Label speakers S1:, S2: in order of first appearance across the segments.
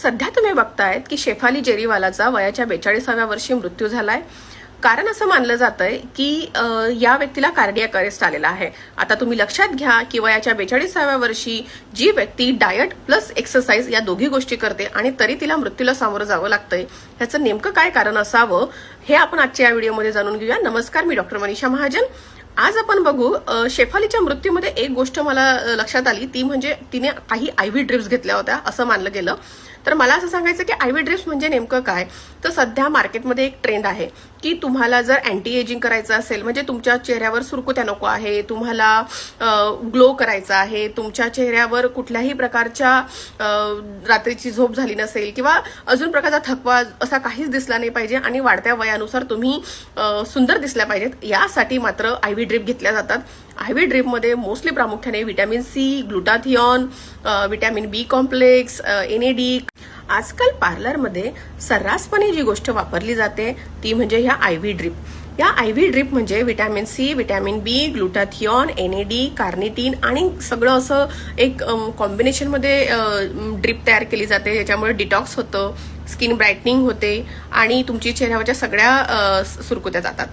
S1: सध्या तुम्ही बघतायत की शेफाली जेरीवालाचा वयाच्या 42व्या वर्षी मृत्यू झालाय। कारण असं मानलं जातंय की या व्यक्तीला कार्डियक अरेस्ट आलेला आहे। आता तुम्ही लक्षात घ्या की वयाच्या 42व्या वर्षी जी व्यक्ती डाएट प्लस एक्सरसाइज या दोघी गोष्टी करते आणि तरी तिला मृत्यूला सामोरं जावं लागतंय, ह्याचं नेमकं काय कारण असावं हे आपण आजच्या या व्हिडिओमध्ये जाणून घेऊया। नमस्कार, मी डॉक्टर मनीषा महाजन। आज आपण बघू शेफालीच्या मृत्यूमध्ये एक गोष्ट मला लक्षात आली, ती म्हणजे तिने काही आयव्ही ड्रिप्स घेतल्या होत्या असं मानलं गेलं। तर मला असं सांगायचं की आयव्ही ड्रिप्स म्हणजे नेमकं काय, तर सध्या मार्केटमध्ये एक ट्रेंड आहे की तुम्हाला जर अँटी एजिंग करायचं असेल, म्हणजे तुमच्या चेहऱ्यावर सुरकुत्या नको आहे, तुम्हाला ग्लो करायचा आहे, तुमच्या चेहऱ्यावर कुठल्याही प्रकारच्या रात्रीची झोप झाली नसेल किंवा अजून प्रकारचा थकवा असा काहीच दिसला नाही पाहिजे आणि वाढत्या वयानुसार तुम्ही सुंदर दिसल्या पाहिजेत, यासाठी मात्र आयव्ही ड्रिप घेतल्या जातात। आयव्ही ड्रिपमध्ये मोस्टली प्रामुख्याने व्हिटॅमिन सी, ग्लुटाथिऑन, व्हिटॅमिन बी कॉम्प्लेक्स, NAD। आजकाल पार्लरमध्ये सर्रासपणे जी गोष्ट वापरली जाते ती म्हणजे ह्या आयव्ही ड्रिप। या आयव्ही ड्रिप म्हणजे व्हिटॅमिन सी, व्हिटॅमिन बी, ग्लुटाथिऑन, NAD, कार्निटीन आणि सगळं असं एक कॉम्बिनेशनमध्ये ड्रिप तयार केली जाते, ज्याच्यामुळे डिटॉक्स होतं, स्किन ब्राईटनिंग होते आणि तुमची चेहऱ्यावरच्या सगळ्या सुरकुत्या जातात।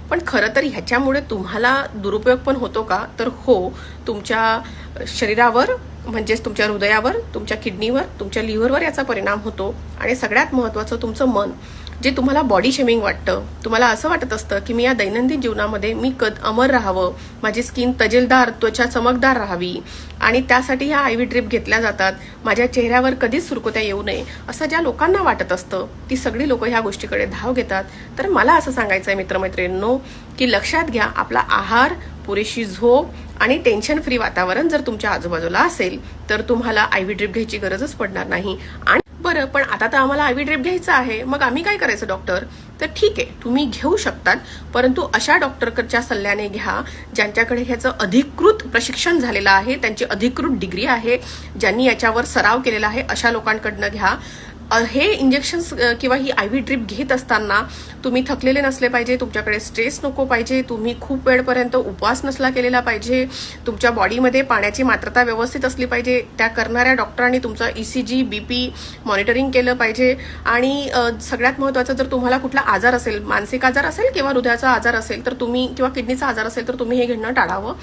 S1: पण खरं तर ह्याच्यामुळे तुम्हाला दुरुपयोग पण होतो का, तर हो, तुमच्या शरीरावर म्हणजेच तुमच्या हृदयावर, तुमच्या किडनीवर, तुमच्या लिव्हरवर याचा परिणाम होतो। आणि सगळ्यात महत्त्वाचं तुमचं मन, जे तुम्हाला बॉडी शेमिंग वाटतं, तुम्हाला असं वाटत असतं की मी या दैनंदिन जीवनामध्ये मी अमर राहावं, माझी स्किन तजेलदार, त्वचा चमकदार राहावी आणि त्यासाठी ह्या आयव्ही ड्रिप घेतल्या जातात, माझ्या चेहऱ्यावर कधीच सुरकुत्या येऊ नये असं ज्या लोकांना वाटत असतं, ती सगळी लोक ह्या गोष्टीकडे धाव घेतात। तर मला असं सांगायचं आहे मित्रमैत्रिणींनो की लक्षात घ्या, आपला आहार, पुरेशी झोप आणि टेन्शन फ्री वातावरण जर तुमच्या आजूबाजूला असेल तर तुम्हाला आयव्ही ड्रिप घ्यायची गरजच पडणार नाही। आणि बरं, पण आता तर आम्हाला आयव्ही ड्रिप घ्यायचा आहे, मग आम्ही काय करायचं डॉक्टर? तर ठीक आहे, तुम्ही घेऊ शकतात, परंतु अशा डॉक्टरच्या सल्ल्याने घ्या ज्यांच्याकडे ह्याचं अधिकृत प्रशिक्षण झालेलं आहे, त्यांची अधिकृत डिग्री आहे, ज्यांनी याच्यावर सराव केलेला आहे, अशा लोकांकडनं घ्या। हे इंजेक्शन्स किंवा ही आयव्ही ड्रिप घेत असताना तुम्ही थकलेले नसले पाहिजे, तुमच्याकडे स्ट्रेस नको पाहिजे, तुम्ही खूप वेळपर्यंत उपवास नसला केलेला पाहिजे, तुमच्या बॉडीमध्ये पाण्याची मात्रता व्यवस्थित असली पाहिजे, त्या करणाऱ्या डॉक्टरांनी तुमचा ECG, BP मॉनिटरिंग केलं पाहिजे आणि सगळ्यात महत्त्वाचं, जर तुम्हाला कुठला आजार असेल, मानसिक आजार असेल किंवा हृदयाचा आजार असेल तर तुम्ही, किंवा किडनीचा आजार असेल तर तुम्ही हे घेणं टाळावं।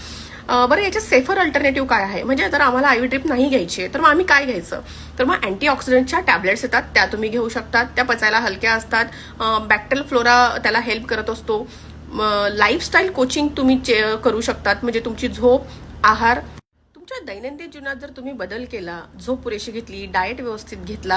S1: बरं, याच्यात सेफर अल्टरनेटिव्ह काय आहे, म्हणजे जर आम्हाला आयव्ही ड्रिप नाही घ्यायची आहे तर मग आम्ही काय घ्यायचं? तर मग अँटीऑक्सिडंटच्या टॅबलेट्स येतात, त्या तुम्ही घेऊ शकतात, त्या पचायला हलक्या असतात, बॅक्टेरियल फ्लोरा त्याला हेल्प करत असतो। लाईफस्टाईल कोचिंग तुम्ही करू शकतात, म्हणजे तुमची झोप, आहार, तुमच्या दैनंदिन जीवनात जर तुम्ही बदल केला, झोप पुरेशी घेतली, डाएट व्यवस्थित घेतला,